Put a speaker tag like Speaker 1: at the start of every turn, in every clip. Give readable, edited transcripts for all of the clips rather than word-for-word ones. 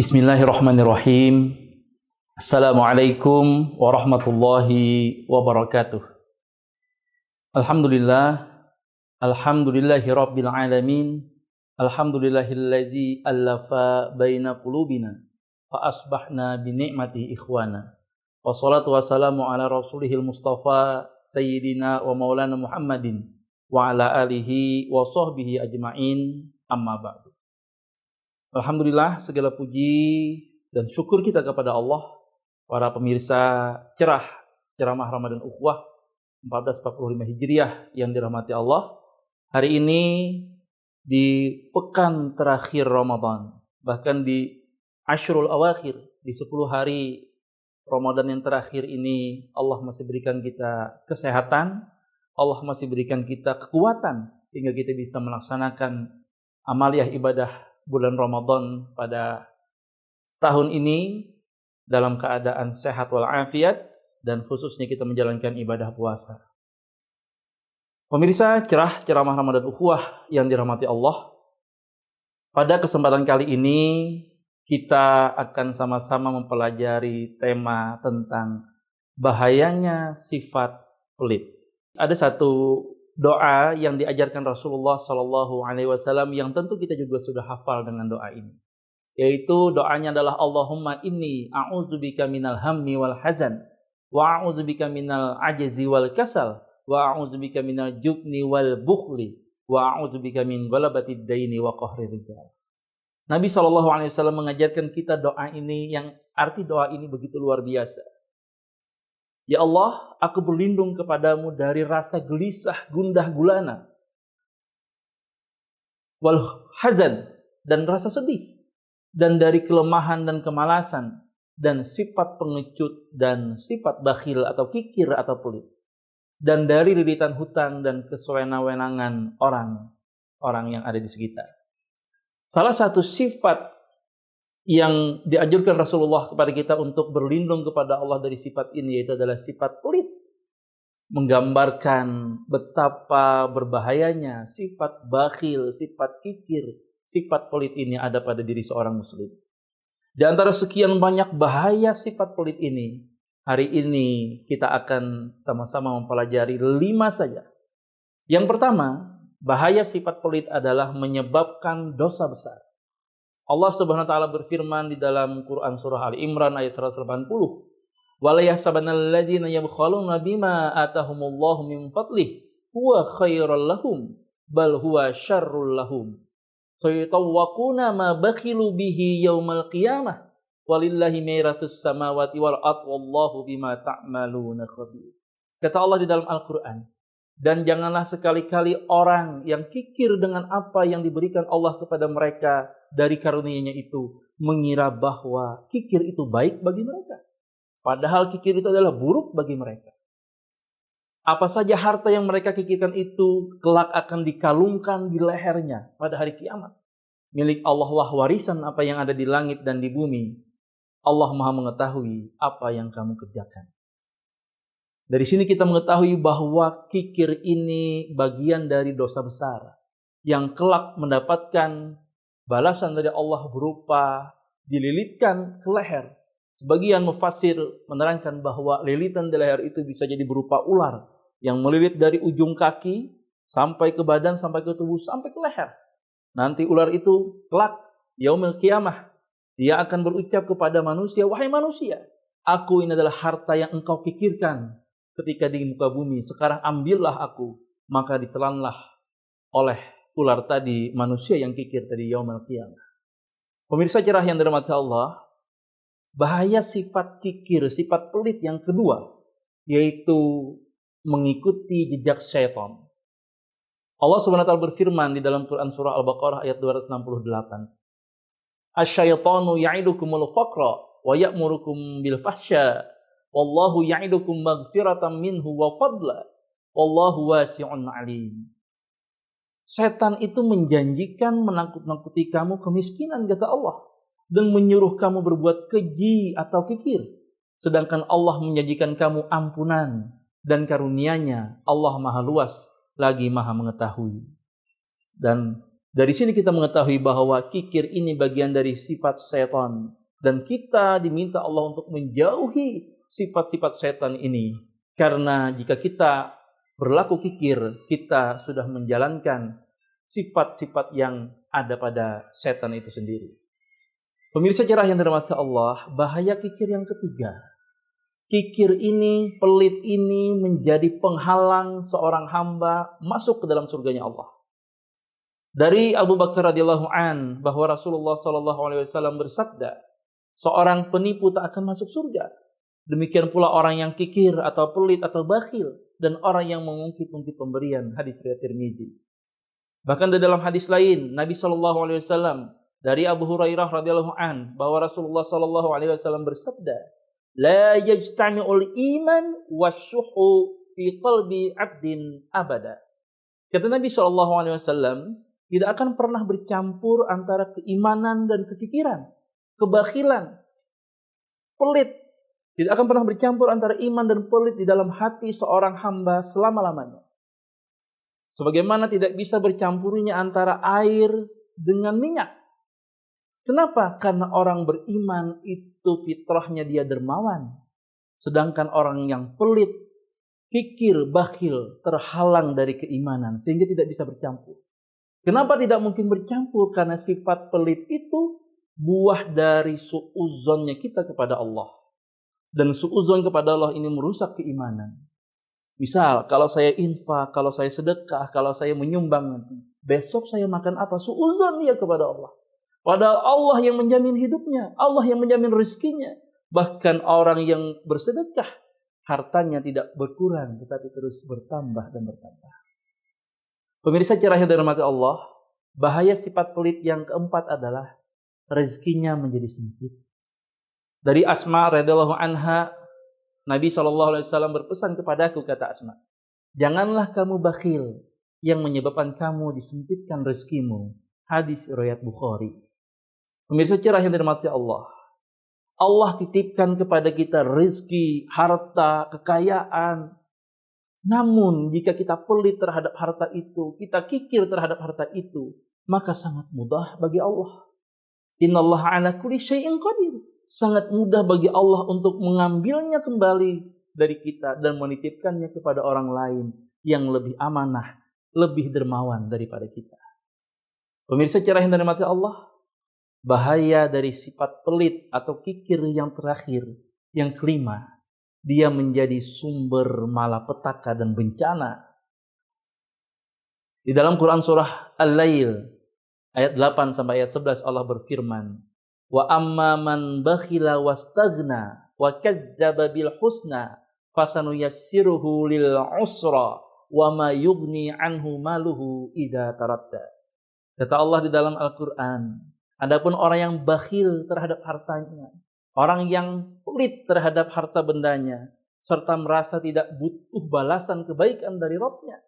Speaker 1: Bismillahirrahmanirrahim. Assalamualaikum warahmatullahi wabarakatuh. Alhamdulillah, alhamdulillahi rabbil alamin. Alhamdulillahilladzi allafa baina qulubina fa asbahna bi ni'mati ikhwana. Wassalatu wassalamu ala rasulihil mustafa sayyidina wa maulana Muhammadin wa ala alihi wa sahbihi ajma'in, amma ba'du. Alhamdulillah, segala puji dan syukur kita kepada Allah, para pemirsa ceramah Ramadan Ukhuwah 1445 Hijriah yang dirahmati Allah. Hari ini di pekan terakhir Ramadan, bahkan di Ashrul Awakhir, di 10 hari Ramadan yang terakhir ini, Allah masih berikan kita kesehatan, Allah masih berikan kita kekuatan hingga kita bisa melaksanakan amaliyah ibadah bulan Ramadan pada tahun ini dalam keadaan sehat walafiat, dan khususnya kita menjalankan ibadah puasa. Pemirsa ceramah Ramadan Ukhuwah yang dirahmati Allah, pada kesempatan kali ini kita akan sama-sama mempelajari tema tentang bahayanya sifat pelit. Ada satu doa yang diajarkan Rasulullah Shallallahu Alaihi Wasallam yang tentu kita juga sudah hafal dengan doa ini, yaitu doanya adalah Allahumma inni a'udzubika minal hammi wal hazan wa a'udzubika minal ajzi wal kasal wa a'udzubika minal jubni wal bukhli wa a'udzubika min ghalabatid daini wa qahrir rijal. Nabi Shallallahu Alaihi Wasallam mengajarkan kita doa ini yang arti doa ini begitu luar biasa. Ya Allah, aku berlindung kepadamu dari rasa gelisah, gundah gulana, wal hazan, dan rasa sedih, dan dari kelemahan dan kemalasan, dan sifat pengecut, dan sifat bakhil atau kikir atau pelit, dan dari lilitan hutang dan kesewenang-wenangan orang yang ada di sekitar. Salah satu sifat yang dianjurkan Rasulullah kepada kita untuk berlindung kepada Allah dari sifat ini, yaitu adalah sifat pelit, menggambarkan betapa berbahayanya sifat bakhil, sifat kikir, sifat pelit ini ada pada diri seorang muslim. Di antara sekian banyak bahaya sifat pelit ini, hari ini kita akan sama-sama mempelajari 5 saja. Yang pertama, bahaya sifat pelit adalah menyebabkan dosa besar. Allah Subhanahu wa taala berfirman di dalam Quran surah Ali Imran ayat 180, "Wa la yahsabannal ladzina yabkhaluna bima atahumullahu min fadlihi huwa khairal lahum bal huwa syarrul lahum. Sayatawquna ma bakhilu bihi yaumal qiyamah walillahi miratus samawati wal ardh wallahu bima ta'maluna khabir." Kata Allah di dalam Al-Qur'an, dan janganlah sekali-kali orang yang kikir dengan apa yang diberikan Allah kepada mereka dari karunia-Nya itu mengira bahwa kikir itu baik bagi mereka. Padahal kikir itu adalah buruk bagi mereka. Apa saja harta yang mereka kikirkan itu kelak akan dikalungkan di lehernya pada hari kiamat. Milik Allah lah warisan apa yang ada di langit dan di bumi. Allah Maha mengetahui apa yang kamu kerjakan. Dari sini kita mengetahui bahwa kikir ini bagian dari dosa besar yang kelak mendapatkan balasan dari Allah berupa dililitkan ke leher. Sebagian mufassir menerangkan bahwa lilitan di leher itu bisa jadi berupa ular yang melilit dari ujung kaki sampai ke badan, sampai ke tubuh, sampai ke leher. Nanti ular itu kelak yaumil qiyamah, dia akan berucap kepada manusia, "Wahai manusia, aku ini adalah harta yang engkau kikirkan ketika di muka bumi, sekarang ambillah aku." Maka ditelanlah oleh ular tadi manusia yang kikir tadi yaumul qiyamah. Pemirsa cerah yang dirahmati Allah, bahaya sifat kikir, sifat pelit yang kedua, yaitu mengikuti jejak syaitan. Allah Subhanahu wa taala berfirman di dalam Quran surah Al-Baqarah ayat 268, "Asyaitanu ya'idukumul faqra wa ya'murukum bil fahsya wallahu ya'idukum maghfiratan minhu wa fadla wallahu wasi'un alim." Setan itu menjanjikan menakut-nakuti kamu kemiskinan, kata Allah, dan menyuruh kamu berbuat keji atau kikir. Sedangkan Allah menjanjikan kamu ampunan dan karunia-Nya. Allah Maha luas lagi Maha mengetahui. Dan Dari sini kita mengetahui bahwa kikir ini bagian dari sifat setan. Dan kita diminta Allah untuk menjauhi sifat-sifat setan ini. Karena jika kita berlaku kikir, kita sudah menjalankan sifat-sifat yang ada pada setan itu sendiri. Pemirsa cerah yang dirahmati Allah, bahaya kikir yang ketiga. Kikir ini, pelit ini menjadi penghalang seorang hamba masuk ke dalam surganya Allah. Dari Abu Bakar radhiyallahu an bahwa Rasulullah sallallahu alaihi wasallam bersabda, seorang penipu tak akan masuk surga. Demikian pula orang yang kikir atau pelit atau bakhil dan orang yang mengungkit-ungkit pemberian. Hadis riwayat Tirmizi. Bahkan di dalam hadis lain Nabi sallallahu alaihi wasallam dari Abu Hurairah radhiyallahu an bahwa Rasulullah sallallahu alaihi wasallam bersabda, la yajtami'ul iman wasyuhu fi qalbi 'abdin abada. Kata Nabi sallallahu alaihi wasallam, tidak akan pernah bercampur antara keimanan dan kekikiran, kebakhilan, pelit. Tidak akan pernah bercampur antara iman dan pelit di dalam hati seorang hamba selama-lamanya. Sebagaimana tidak bisa bercampurnya antara air dengan minyak. Kenapa? Karena orang beriman itu fitrahnya dia dermawan. Sedangkan orang yang pelit, kikir, bakhil, terhalang dari keimanan sehingga tidak bisa bercampur. Kenapa tidak mungkin bercampur? Karena sifat pelit itu buah dari suudzonnya kita kepada Allah. Dan suudzon kepada Allah ini merusak keimanan. Misal, kalau saya infak, kalau saya sedekah, kalau saya menyumbang, besok saya makan apa? Suudzon dia kepada Allah. Padahal Allah yang menjamin hidupnya, Allah yang menjamin rezekinya. Bahkan orang yang bersedekah, hartanya tidak berkurang, tetapi terus bertambah dan bertambah. Pemirsa cerah yang dirahmati Allah, bahaya sifat pelit yang keempat adalah rezekinya menjadi sempit. Dari Asma radhiyallahu anha, Nabi SAW berpesan kepadaku, kata Asma, janganlah kamu bakhil yang menyebabkan kamu disempitkan rezekimu. Hadis riwayat Bukhari. Pemirsa cerah yang dirahmati Allah, Allah titipkan kepada kita rezeki, harta, kekayaan. Namun jika kita pelit terhadap harta itu, kita kikir terhadap harta itu, maka sangat mudah bagi Allah. Innallaha ala kulli syai'in qadir. Sangat mudah bagi Allah untuk mengambilnya kembali dari kita dan menitipkannya kepada orang lain yang lebih amanah, lebih dermawan daripada kita. Pemirsa cerah yang dirahmati Allah, bahaya dari sifat pelit atau kikir yang terakhir, yang kelima, dia menjadi sumber malapetaka dan bencana. Di dalam Quran surah Al-Lail ayat 8 sampai ayat 11 Allah berfirman, wa amma man bakhila wastaghna wa kadzdzaba bil husna fasanuyassiruhu lil usra wa ma yughni anhu maluhu idza taradda. Kata Allah di dalam Al-Qur'an, adapun orang yang bakhil terhadap hartanya, orang yang pelit terhadap harta bendanya, serta merasa tidak butuh balasan kebaikan dari Rabb-Nya.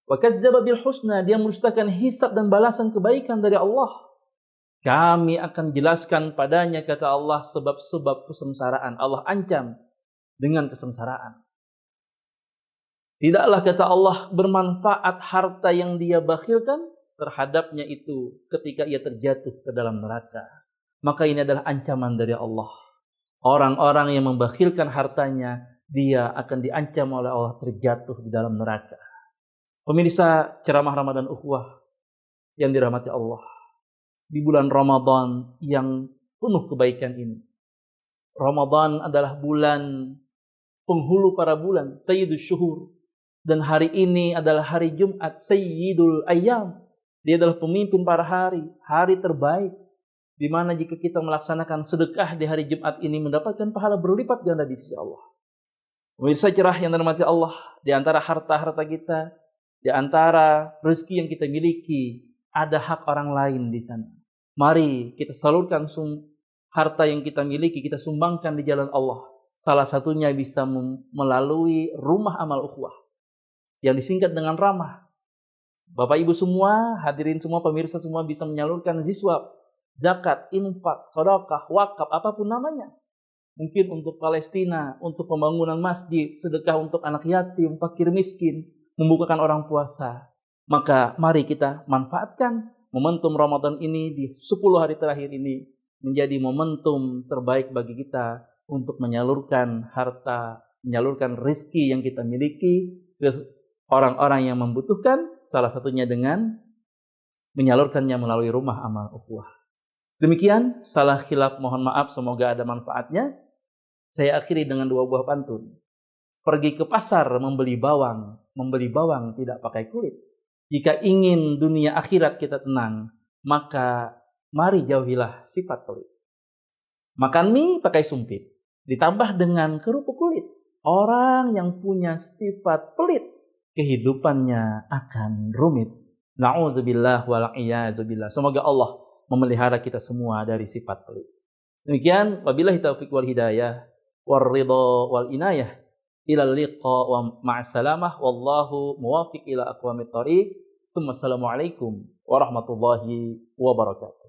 Speaker 1: Wa kadzdzaba bil husna, dia mendustakan hisab dan balasan kebaikan dari Allah. Kami akan jelaskan padanya, kata Allah, sebab-sebab kesengsaraan. Allah ancam dengan kesengsaraan. Tidaklah, kata Allah, bermanfaat harta yang dia bakhilkan terhadapnya itu ketika ia terjatuh ke dalam neraka. Maka ini adalah ancaman dari Allah. Orang-orang yang membakhilkan hartanya, dia akan diancam oleh Allah terjatuh di dalam neraka. Pemirsa ceramah Ramadan Ukhuwah yang dirahmati Allah, di bulan Ramadan yang penuh kebaikan ini. Ramadan adalah bulan penghulu para bulan, Sayyidul Syuhur. Dan hari ini adalah hari Jumat, Sayyidul Ayyam. Dia adalah pemimpin para hari, hari terbaik. Di mana jika kita melaksanakan sedekah di hari Jumat ini mendapatkan pahala berlipat ganda di sisi Allah. Pemirsa cerah yang dirahmati Allah, di antara harta-harta kita, di antara rezeki yang kita miliki, ada hak orang lain di sana. Mari kita salurkan harta yang kita miliki, kita sumbangkan di jalan Allah. Salah satunya bisa melalui rumah amal ukhuwah yang disingkat dengan ramah. Bapak Ibu semua, hadirin semua, pemirsa semua bisa menyalurkan ziswab, zakat, infak, sedekah, wakaf, apapun namanya. Mungkin untuk Palestina, untuk pembangunan masjid, sedekah untuk anak yatim, fakir miskin, membukakan orang puasa. Maka mari kita manfaatkan momentum Ramadan ini di 10 hari terakhir ini menjadi momentum terbaik bagi kita untuk menyalurkan harta, menyalurkan rezeki yang kita miliki ke orang-orang yang membutuhkan, salah satunya dengan menyalurkannya melalui rumah amal ukhuwah. Demikian, salah khilaf mohon maaf, semoga ada manfaatnya. Saya akhiri dengan 2 buah pantun. Pergi ke pasar membeli bawang tidak pakai kulit. Jika ingin dunia akhirat kita tenang, maka mari jauhilah sifat pelit. Makan mie pakai sumpit, ditambah dengan kerupuk kulit. Orang yang punya sifat pelit, kehidupannya akan rumit. Na'udzubillah wal'iyadzubillah. Semoga Allah memelihara kita semua dari sifat pelit. Demikian, wabillahi taufiq wal hidayah, war ridha wal inayah. Ila liqa wa ma'assalamah wallahu muwafiq ila aqwamit thariq. Assalamualaikum warahmatullahi wabarakatuh.